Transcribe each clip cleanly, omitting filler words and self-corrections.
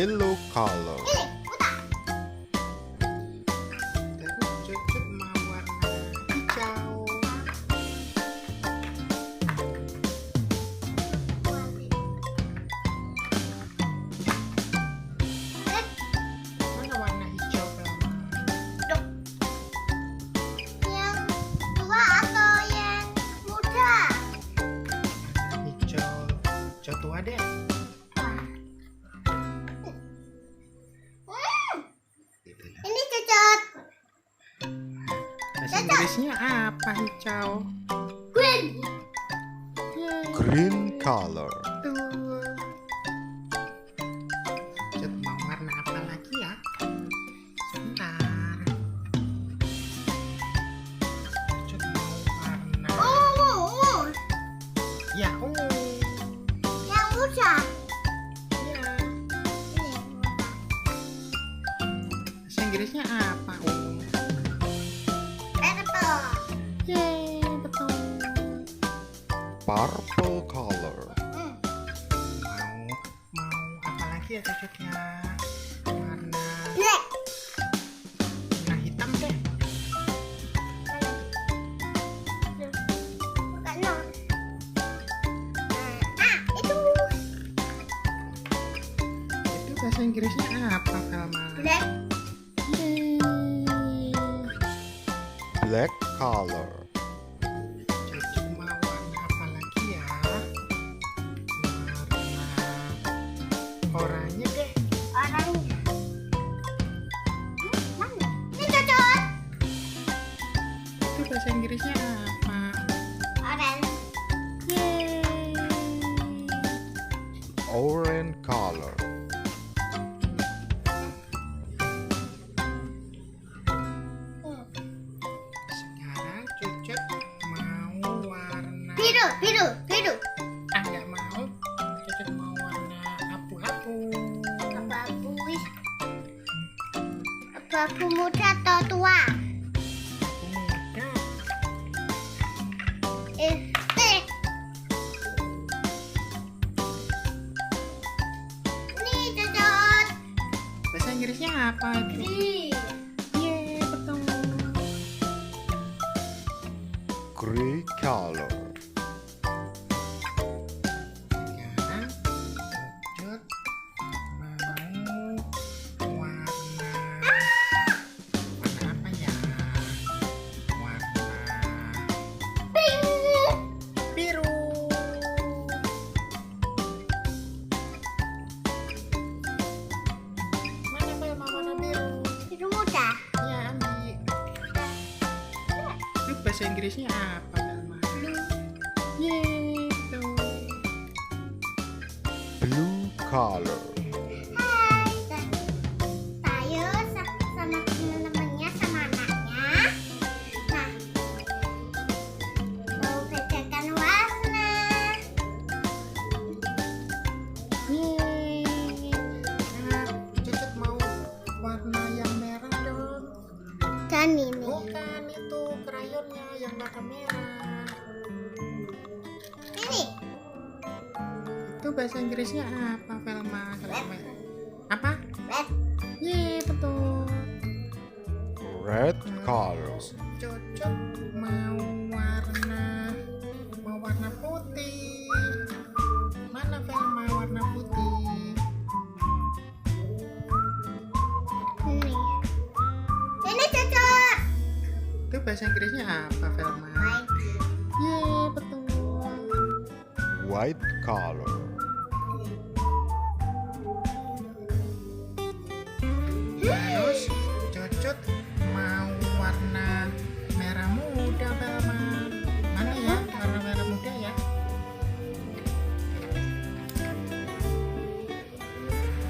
yellow color. Cucut mau warna hijau. Mana warna hijau, Velma? Yang tua atau yang muda? Hijau tua deh. Ini Cucut. Bahasa Inggrisnya apa hijau? Green. Green color. Betul. Cucut mau warna apa lagi ya? Sebentar. Cucut mau warna ya Yang muda. ya. Ini yang muda. Bahasa Inggrisnya apa? Purple. Yeay, betul. Purple color. Mau apa lagi ya Cucut ya? Warna Black. hitam deh. Bukan no. Itu Itu bahasa Inggrisnya apa, Velma? black. Yeay. Black color. Cucut mau warna apa lagi ya? Warna oranye deh. Oranye. Mana? Ini Cucut. Itu bahasa Inggrisnya apa? Orange. Yeay. Orange color. Sekarang Cucut mau warna Biru. nggak mau. Cucut mau warna abu-abu. Abu-abu. Abu-abu muda atau tua? Abu muda. Pink. Ini Cucut. Bahasa Inggrisnya apa? Green. Yeay, betul. Gray color. Sekarang Cucut mau warna apa ya? Warna Pink. biru. Mana Velma warna biru? Biru muda. Ya, ambil. Itu bahasa Inggrisnya apa, Velma? Yeay, betul. Blue color. Hai, Tayo sama teman-temannya sama anaknya. Nah, mau bedakan warna. Yeay. Nah, Cucut mau warna yang merah dong. Dan ini. Bukan, itu crayonnya yang warna merah. Ini. Itu bahasa Inggrisnya apa, Velma? Apa? Red. Yeay, betul. Red color. Cucut mau warna putih. Mana Velma warna putih? Ini. Ini Cucut. Itu bahasa Inggrisnya apa, Velma? White. Yeay, betul. White color. Terus Cucut mau warna merah muda, Velma. Mana ya warna merah muda ya?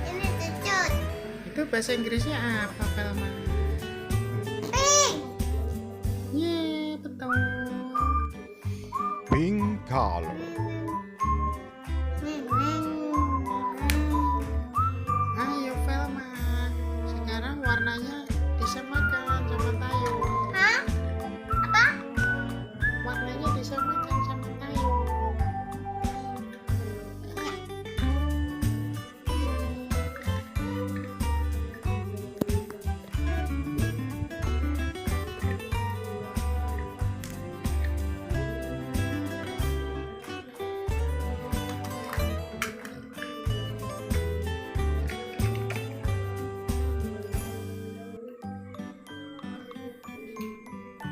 Ini Cucut. Itu bahasa Inggrisnya apa, Velma? Pink. Yeay, betul. Pink color. Ayo Velma, sekarang warnanya disamakan sama Tayo. Hah? Apa? Warnanya disamakan sama Tayo.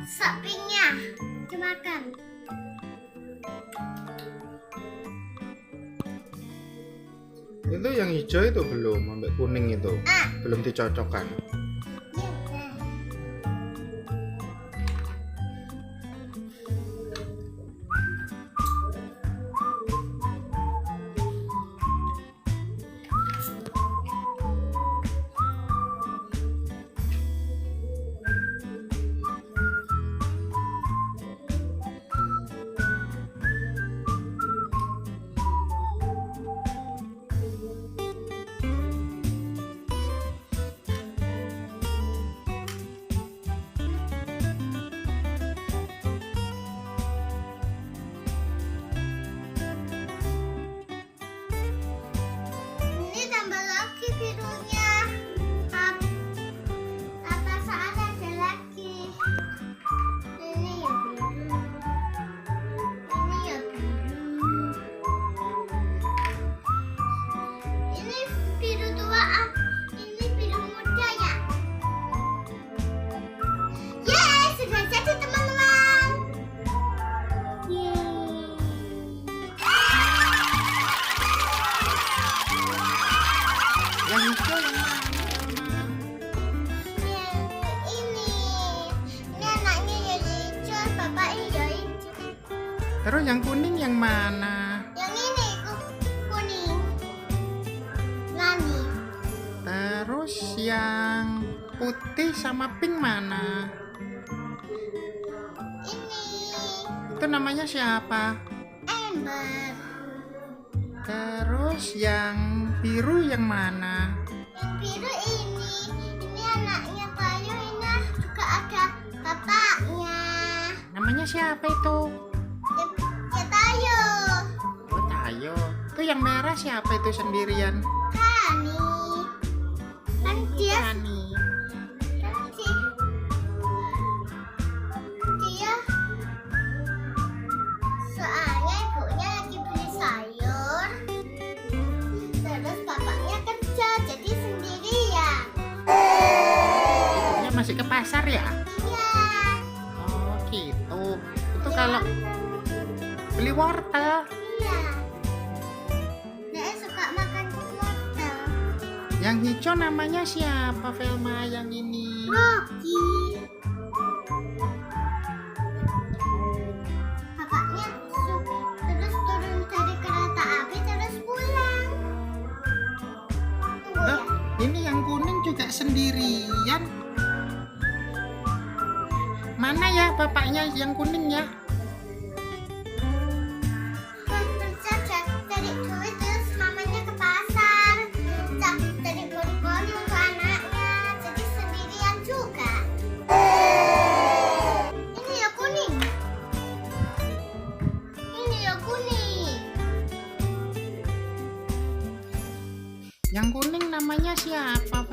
sapinya dimakan. Itu yang hijau itu belum, sampai kuning itu belum dicocokkan. Ini tambah lagi birunya. Apa saat ada lagi? Ini ya biru. Ini ya biru. Ini biru tua. Ini biru muda ya. Yeay, sudah jadi teman-teman. Yeay. Yang hijau yang mana? Ini anaknya ya hijau, bapaknya ya hijau. Terus yang kuning yang mana? Yang ini kuning. Nani. Terus yang putih sama pink mana? Ini Itu namanya siapa? ember. Terus yang biru yang mana? Yang biru ini. Ini anaknya Bayu. Ini juga ada bapaknya. Namanya siapa itu? Ya Tayo. Oh, Tayo. Itu yang merah siapa itu sendirian? Kani. Kan dia. Tani. Kan dia. Soalnya ibunya lagi beli sayur. Terus bapaknya kerja jadi sendirian. Ibunya masih ke pasar ya? Iya. Oh, gitu. Itu kalau beli wortel. Iya. Dia suka makan wortel. Yang hijau namanya siapa, Velma, yang ini? Rogi. Bapaknya terus turun dari kereta api terus pulang. Tunggu Hah? ya. Ini yang kuning juga sendirian. Mana ya bapaknya yang kuning ya? Kerja cari duit terus mamanya ke pasar. Cari bolu-bolu untuk anaknya. Jadi sendirian juga. Ini ya kuning. Ini ya kuning. Yang kuning namanya siapa,